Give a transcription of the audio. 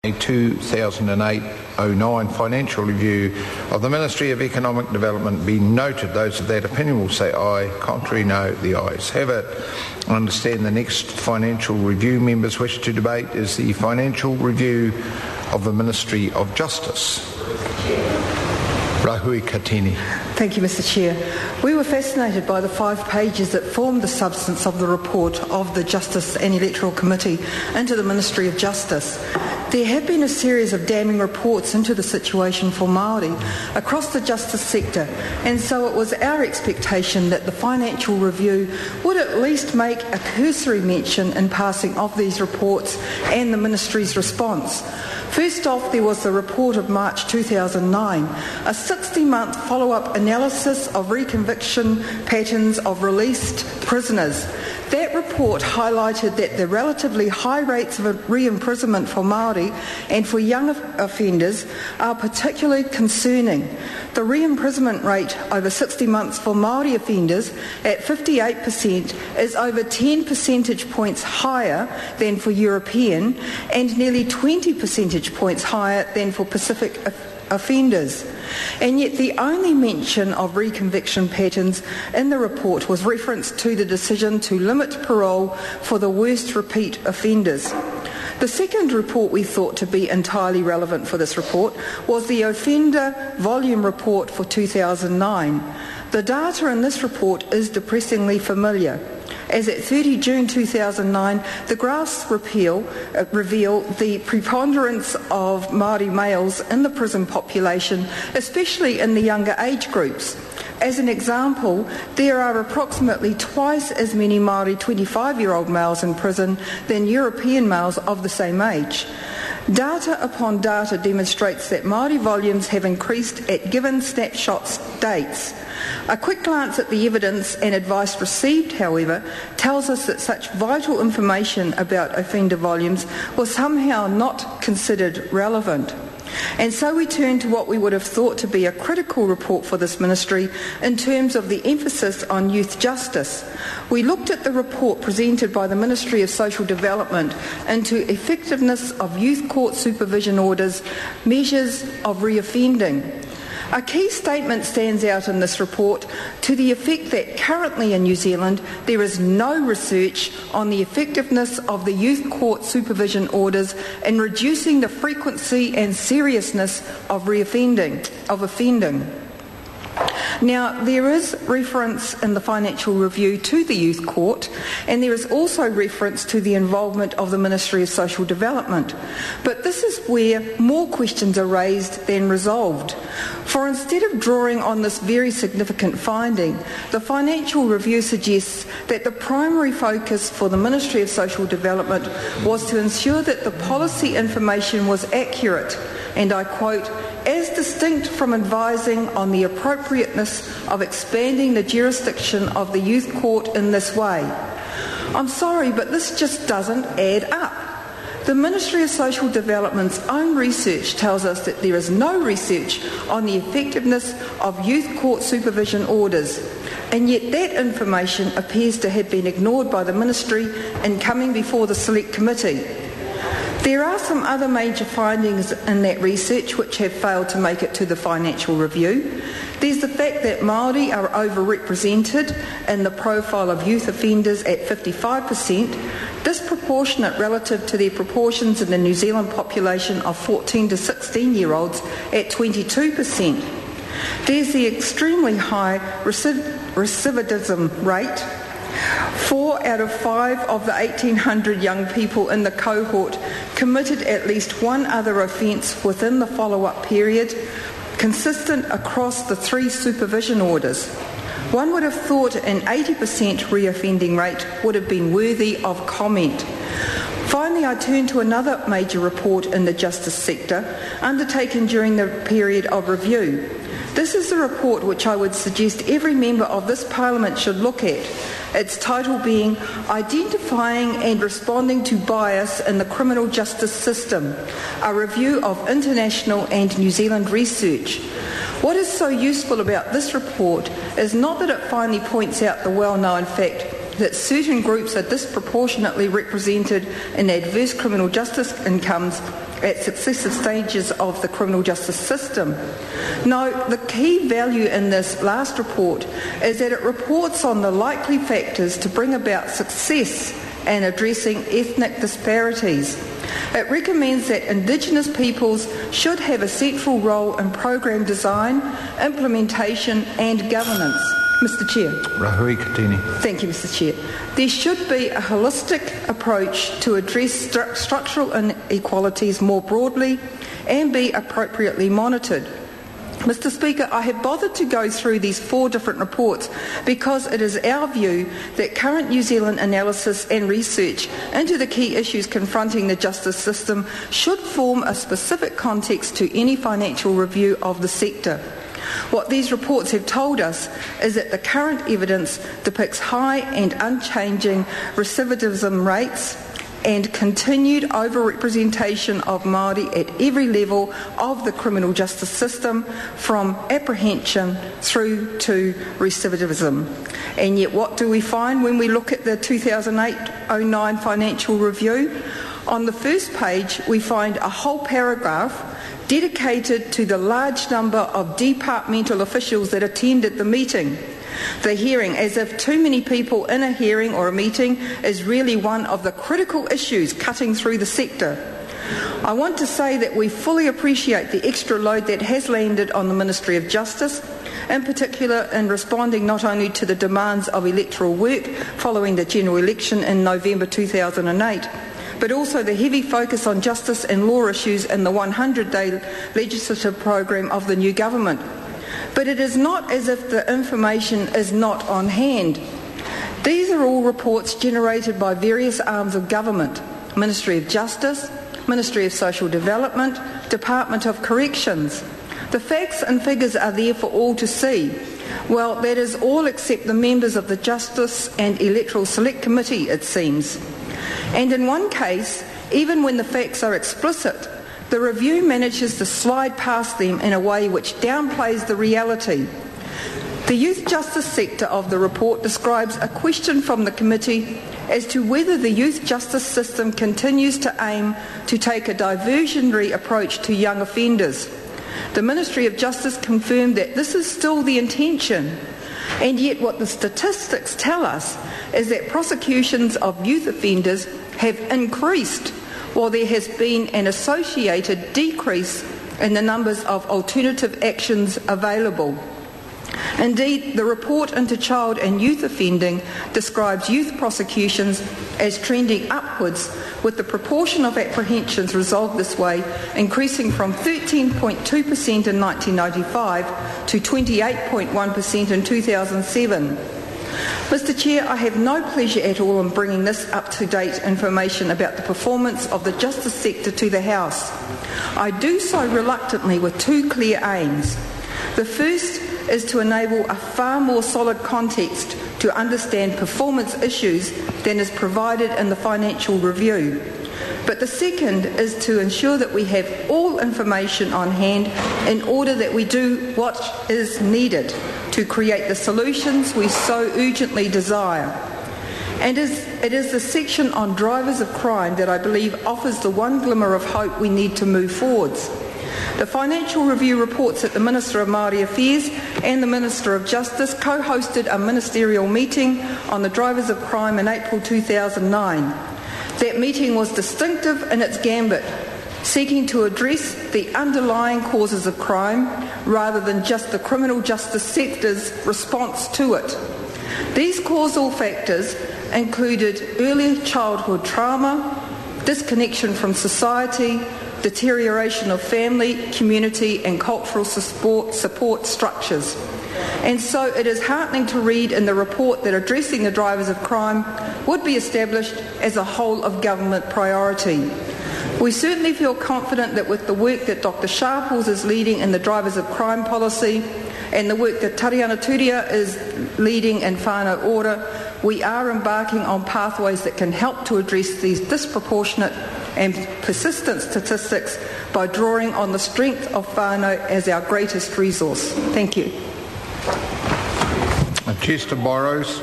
A 2008-09 financial review of the Ministry of Economic Development be noted. Those of that opinion will say aye. Contrary, no. The ayes have it. I understand the next financial review members wish to debate is the financial review of the Ministry of Justice. Rahui Katini. Thank you, Mr. Chair. We were fascinated by the 5 pages that formed the substance of the report of the Justice and Electoral Committee into the Ministry of Justice. There have been a series of damning reports into the situation for Māori across the justice sector, and so it was our expectation that the financial review would at least make a cursory mention in passing of these reports and the Ministry's response. First off, there was the report of March 2009, a 60-month follow-up analysis of reconviction patterns of released prisoners. That report highlighted that the relatively high rates of re-imprisonment for Māori and for young offenders are particularly concerning. The re-imprisonment rate over 60 months for Māori offenders at 58% is over 10 percentage points higher than for European and nearly 20 percentage points higher than for Pacific offenders. And yet the only mention of reconviction patterns in the report was reference to the decision to limit parole for the worst repeat offenders. The second report we thought to be entirely relevant for this report was the offender volume report for 2009. The data in this report is depressingly familiar. As at 30 June 2009, the graphs reveal the preponderance of Māori males in the prison population, especially in the younger age groups. As an example, there are approximately twice as many Māori 25-year-old males in prison than European males of the same age. Data upon data demonstrates that Māori volumes have increased at given snapshot dates. A quick glance at the evidence and advice received, however, tells us that such vital information about offender volumes was somehow not considered relevant. And so we turn to what we would have thought to be a critical report for this ministry in terms of the emphasis on youth justice. We looked at the report presented by the Ministry of Social Development into effectiveness of youth court supervision orders, measures of reoffending. A key statement stands out in this report to the effect that currently in New Zealand there is no research on the effectiveness of the youth court supervision orders in reducing the frequency and seriousness of offending. Now, there is reference in the financial review to the youth court, and there is also reference to the involvement of the Ministry of Social Development. But this is where more questions are raised than resolved. For instead of drawing on this very significant finding, the financial review suggests that the primary focus for the Ministry of Social Development was to ensure that the policy information was accurate, and I quote, as distinct from advising on the appropriateness of expanding the jurisdiction of the youth court in this way. I'm sorry, but this just doesn't add up. The Ministry of Social Development's own research tells us that there is no research on the effectiveness of youth court supervision orders, and yet that information appears to have been ignored by the Ministry in coming before the Select Committee. There are some other major findings in that research which have failed to make it to the financial review. There's the fact that Māori are overrepresented in the profile of youth offenders at 55%, disproportionate relative to their proportions in the New Zealand population of 14 to 16-year-olds at 22%. There's the extremely high recidivism rate. 4 out of 5 of the 1,800 young people in the cohort committed at least one other offence within the follow-up period, consistent across the 3 supervision orders. One would have thought an 80% reoffending rate would have been worthy of comment. Finally, I turn to another major report in the justice sector undertaken during the period of review. This is a report which I would suggest every member of this Parliament should look at. Its title being Identifying and Responding to Bias in the Criminal Justice System, a review of international and New Zealand research. What is so useful about this report is not that it finally points out the well-known fact that certain groups are disproportionately represented in adverse criminal justice outcomes at successive stages of the criminal justice system. No, the key value in this last report is that it reports on the likely factors to bring about success in addressing ethnic disparities. It recommends that Indigenous peoples should have a central role in program design, implementation and governance. Mr. Chair. Rahui Katini. Thank you, Mr. Chair. There should be a holistic approach to address structural inequalities more broadly and be appropriately monitored. Mr. Speaker, I have bothered to go through these 4 different reports because it is our view that current New Zealand analysis and research into the key issues confronting the justice system should form a specific context to any financial review of the sector. What these reports have told us is that the current evidence depicts high and unchanging recidivism rates and continued overrepresentation of Māori at every level of the criminal justice system, from apprehension through to recidivism. And yet what do we find when we look at the 2008-09 financial review? On the first page we find a whole paragraph dedicated to the large number of departmental officials that attended the meeting. The hearing, as if too many people in a hearing or a meeting is really one of the critical issues cutting through the sector. I want to say that we fully appreciate the extra load that has landed on the Ministry of Justice, in particular in responding not only to the demands of electoral work following the general election in November 2008, but also the heavy focus on justice and law issues in the 100-day legislative program of the new government. But it is not as if the information is not on hand. These are all reports generated by various arms of government: Ministry of Justice, Ministry of Social Development, Department of Corrections. The facts and figures are there for all to see. Well, that is all except the members of the Justice and Electoral Select Committee, it seems. And in one case, even when the facts are explicit, the review manages to slide past them in a way which downplays the reality. The youth justice sector of the report describes a question from the committee as to whether the youth justice system continues to aim to take a diversionary approach to young offenders. The Ministry of Justice confirmed that this is still the intention, and yet what the statistics tell us is that prosecutions of youth offenders have increased, while there has been an associated decrease in the numbers of alternative actions available. Indeed, the report into child and youth offending describes youth prosecutions as trending upwards, with the proportion of apprehensions resolved this way increasing from 13.2% in 1995 to 28.1% in 2007. Mr. Chair, I have no pleasure at all in bringing this up-to-date information about the performance of the justice sector to the House. I do so reluctantly with 2 clear aims. The first is to enable a far more solid context to understand performance issues than is provided in the financial review. But the second is to ensure that we have all information on hand in order that we do what is needed to create the solutions we so urgently desire. And it is the section on drivers of crime that I believe offers the one glimmer of hope we need to move forwards. The financial review reports that the Minister of Māori Affairs and the Minister of Justice co-hosted a ministerial meeting on the drivers of crime in April 2009. That meeting was distinctive in its gambit, seeking to address the underlying causes of crime rather than just the criminal justice sector's response to it. These causal factors included early childhood trauma, disconnection from society, deterioration of family, community and cultural support structures. And so it is heartening to read in the report that addressing the drivers of crime would be established as a whole of government priority. We certainly feel confident that with the work that Dr Sharples is leading in the drivers of crime policy and the work that Tariana Turia is leading in whānau order, we are embarking on pathways that can help to address these disproportionate and persistent statistics by drawing on the strength of whānau as our greatest resource. Thank you. Chester Borrows.